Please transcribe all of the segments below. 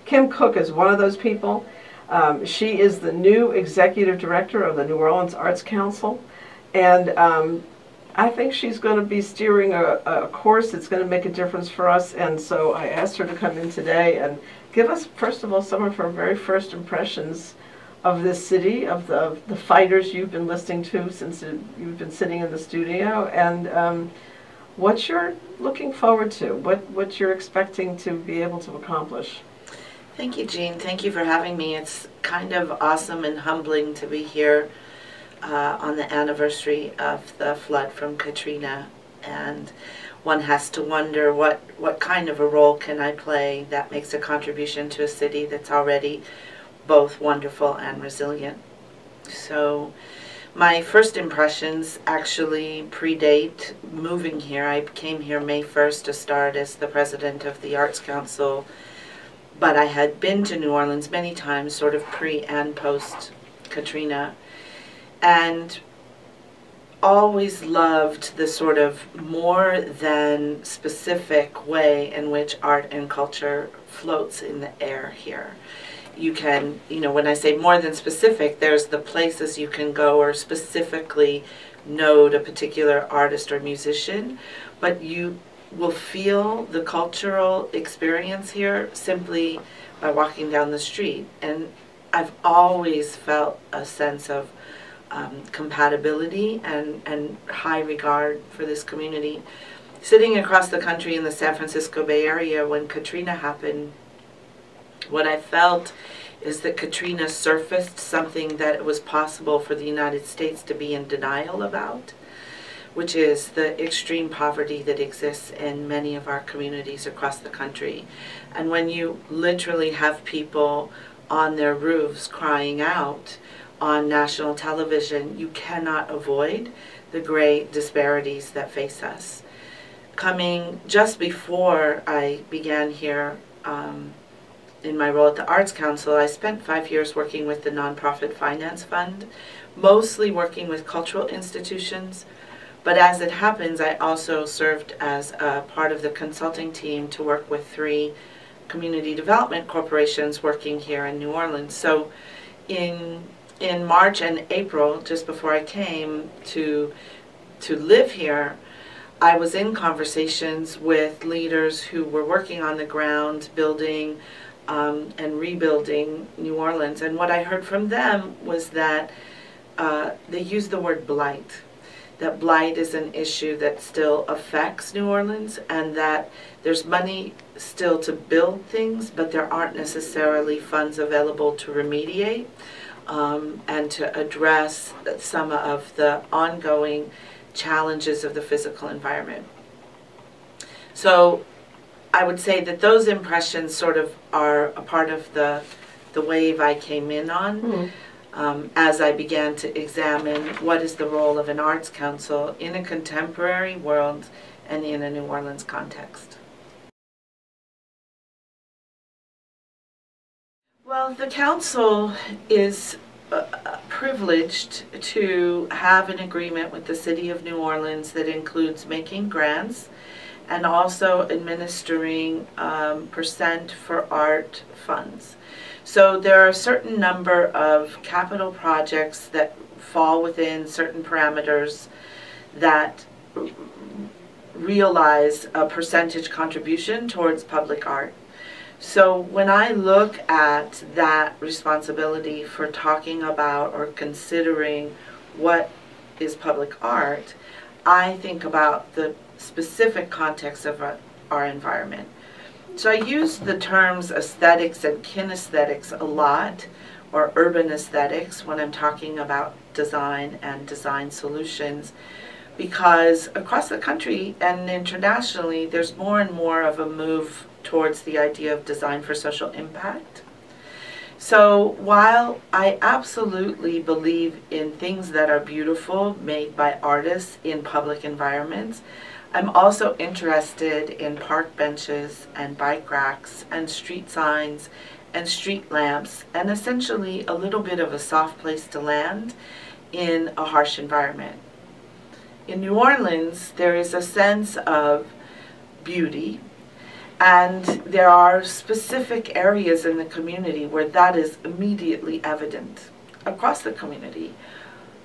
Kim Cook is one of those people. She is the new executive director of the New Orleans Arts Council, and I think she's going to be steering a course that's going to make a difference for us. And so I asked her to come in today and give us, first of all, some of her very first impressions of this city, of the fighters you've been listening to since you've been sitting in the studio, and what you're looking forward to, what you're expecting to be able to accomplish. Thank you, Jeanne. Thank you for having me. It's kind of awesome and humbling to be here on the anniversary of the flood from Katrina, and one has to wonder what kind of a role can I play that makes a contribution to a city that's already both wonderful and resilient. So my first impressions actually predate moving here. I came here May 1st to start as the president of the Arts Council, but I had been to New Orleans many times, sort of pre and post Katrina, and always loved the sort of more than specific way in which art and culture floats in the air here. You can, when I say more than specific, there's the places you can go or specifically note a particular artist or musician, but you will feel the cultural experience here simply by walking down the street. And I've always felt a sense of compatibility and high regard for this community. Sitting across the country in the San Francisco Bay Area when Katrina happened, what I felt is that Katrina surfaced something that it was possible for the United States to be in denial about, which is the extreme poverty that exists in many of our communities across the country. And when you literally have people on their roofs crying out on national television, you cannot avoid the great disparities that face us. Coming just before I began here in my role at the Arts Council, I spent 5 years working with the Nonprofit Finance Fund, mostly working with cultural institutions. But as it happens, I also served as a part of the consulting team to work with 3 community development corporations working here in New Orleans. So in March and April, just before I came to live here, I was in conversations with leaders who were working on the ground, building and rebuilding New Orleans. And what I heard from them was that they used the word blight. That blight is an issue that still affects New Orleans, and that there's money still to build things, but there aren't necessarily funds available to remediate and to address some of the ongoing challenges of the physical environment. So I would say that those impressions sort of are a part of the wave I came in on. As I began to examine what is the role of an arts council in a contemporary world and in a New Orleans context. Well, the council is privileged to have an agreement with the City of New Orleans that includes making grants and also administering percent for art funds. So there are a certain number of capital projects that fall within certain parameters that realize a percentage contribution towards public art. So when I look at that responsibility for talking about or considering what is public art, I think about the specific context of our environment. So I use the terms aesthetics and kinesthetics a lot, or urban aesthetics, when I'm talking about design and design solutions, because across the country and internationally, there's more and more of a move towards the idea of design for social impact. So while I absolutely believe in things that are beautiful, made by artists in public environments, I'm also interested in park benches and bike racks and street signs and street lamps, and essentially a little bit of a soft place to land in a harsh environment. In New Orleans, there is a sense of beauty And there are specific areas in the community where that is immediately evident across the community.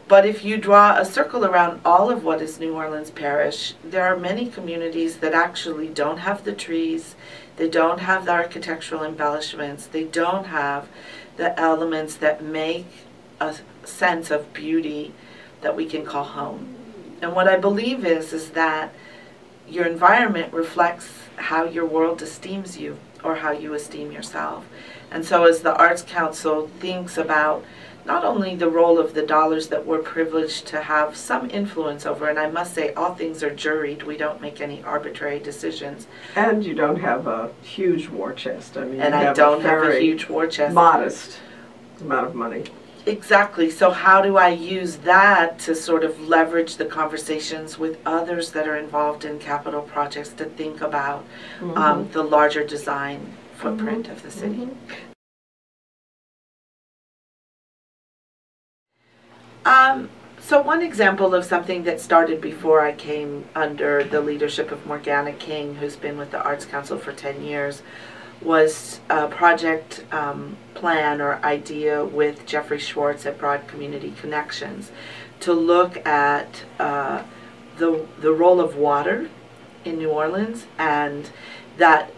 But if you draw a circle around all of what is New Orleans Parish, there are many communities that actually don't have the trees, they don't have the architectural embellishments, they don't have the elements that make a sense of beauty that we can call home. And what I believe is that your environment reflects how your world esteems you or how you esteem yourself. And so as the Arts Council thinks about not only the role of the dollars that we're privileged to have some influence over, and I must say all things are juried, we don't make any arbitrary decisions. And you don't have a huge war chest. I mean, and I don't have a huge war chest. Modest amount of money. Exactly. So how do I use that to sort of leverage the conversations with others that are involved in capital projects to think about the larger design footprint of the city? So one example of something that started before I came under the leadership of Morgana King, who's been with the Arts Council for 10 years, was a project plan or idea with Jeffrey Schwartz at Broad Community Connections to look at the role of water in New Orleans, and that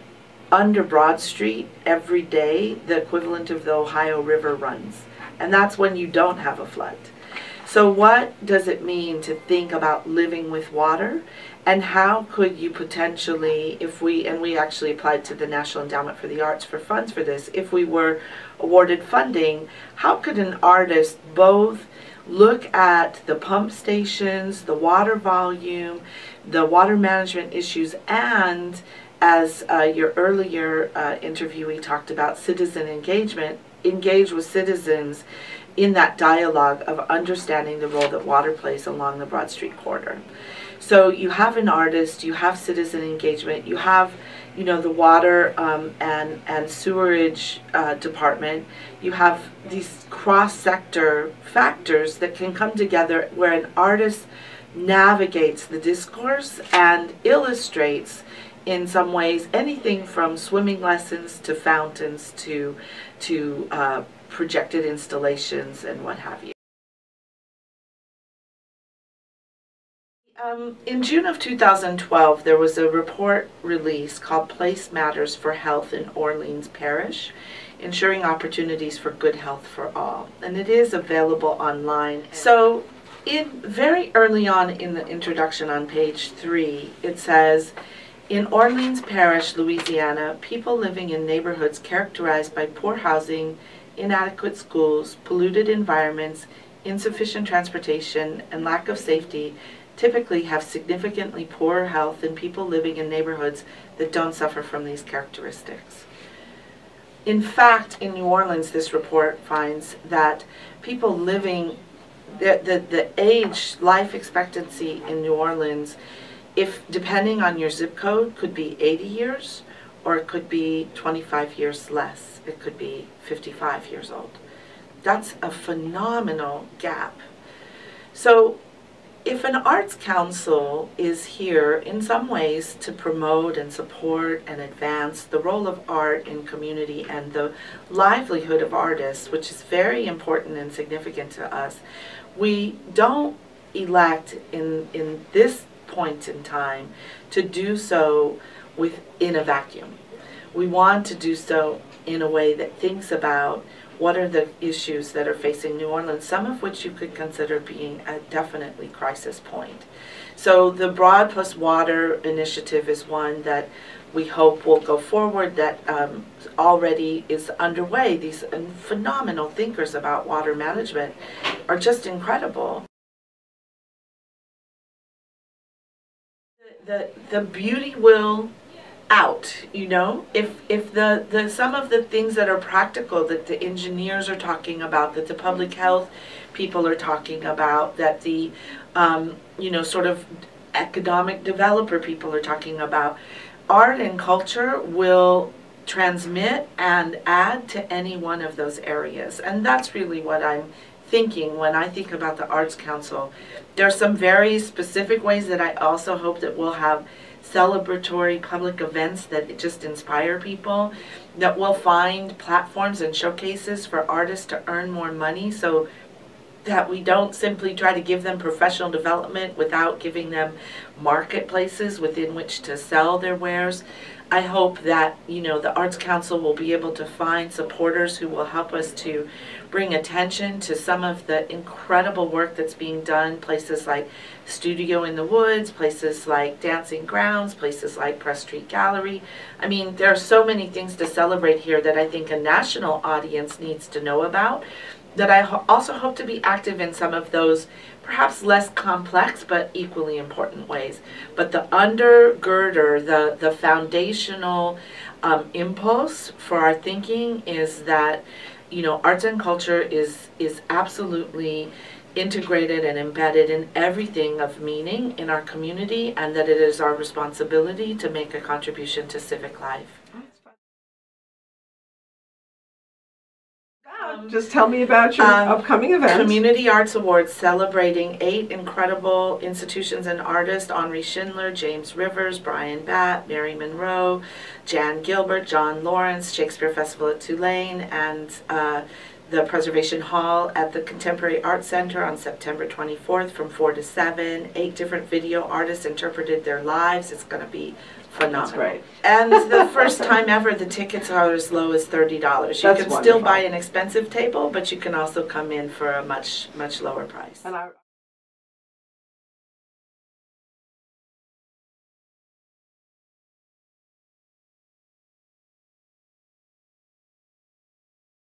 under Broad Street every day the equivalent of the Ohio River runs, and that's when you don't have a flood. So what does it mean to think about living with water, and how could you potentially, if we actually applied to the National Endowment for the Arts for funds for this, if we were awarded funding, how could an artist both look at the pump stations, the water volume, the water management issues, and as your earlier interviewee talked about citizen engagement, engage with citizens in that dialogue of understanding the role that water plays along the Broad Street corridor. So you have an artist, you have citizen engagement, you have, you know, the water and sewerage department. You have these cross-sector factors that can come together where an artist navigates the discourse and illustrates in some ways anything from swimming lessons to fountains to projected installations and what have you. In June of 2012, there was a report released called Place Matters for Health in Orleans Parish, Ensuring Opportunities for Good Health for All. And it is available online. So very early on in the introduction on page 3, it says, in Orleans Parish, Louisiana, people living in neighborhoods characterized by poor housing, inadequate schools, polluted environments, insufficient transportation, and lack of safety typically have significantly poorer health than people living in neighborhoods that don't suffer from these characteristics. In fact, in New Orleans, this report finds that people living, the age, life expectancy in New Orleans, if depending on your zip code, could be 80 years, or it could be 25 years less. It could be 55 years old. That's a phenomenal gap. So if an arts council is here in some ways to promote and support and advance the role of art in community and the livelihood of artists, which is very important and significant to us, we don't elect in this point in time to do so in a vacuum. We want to do so in a way that thinks about what are the issues that are facing New Orleans, some of which you could consider being a definitely crisis point. So the Broad Plus Water initiative is one that we hope will go forward, that already is underway. These phenomenal thinkers about water management are just incredible. The beauty will out, you know, if the some of the things that are practical that the engineers are talking about, that the public health people are talking about, that the you know, sort of economic developer people are talking about, art and culture will transmit and add to any one of those areas. And that's really what I'm thinking when I think about the Arts Council. There are some very specific ways that I also hope that we'll have celebratory public events that just inspire people, that we'll find platforms and showcases for artists to earn more money, so that we don't simply try to give them professional development without giving them marketplaces within which to sell their wares. I hope that, you know, the Arts Council will be able to find supporters who will help us to bring attention to some of the incredible work that's being done, places like Studio in the Woods, places like Dancing Grounds, places like Press Street Gallery. I mean, there are so many things to celebrate here that I think a national audience needs to know about, that I also hope to be active in some of those perhaps less complex but equally important ways. But the undergirder, the foundational impulse for our thinking is that, you know, arts and culture is absolutely integrated and embedded in everything of meaning in our community, and that it is our responsibility to make a contribution to civic life. Just tell me about your upcoming events. Community Arts Awards, celebrating 8 incredible institutions and artists: Henri Schindler, James Rivers, Brian Batt, Mary Monroe, Jan Gilbert, John Lawrence, Shakespeare Festival at Tulane, and the Preservation Hall at the Contemporary Arts Center on September 24th from 4 to 7. 8 different video artists interpreted their lives. It's going to be phenomenal. That's great. And the first time ever, the tickets are as low as $30. You That's can wonderful. still buy an expensive table, but you can also come in for a much lower price. And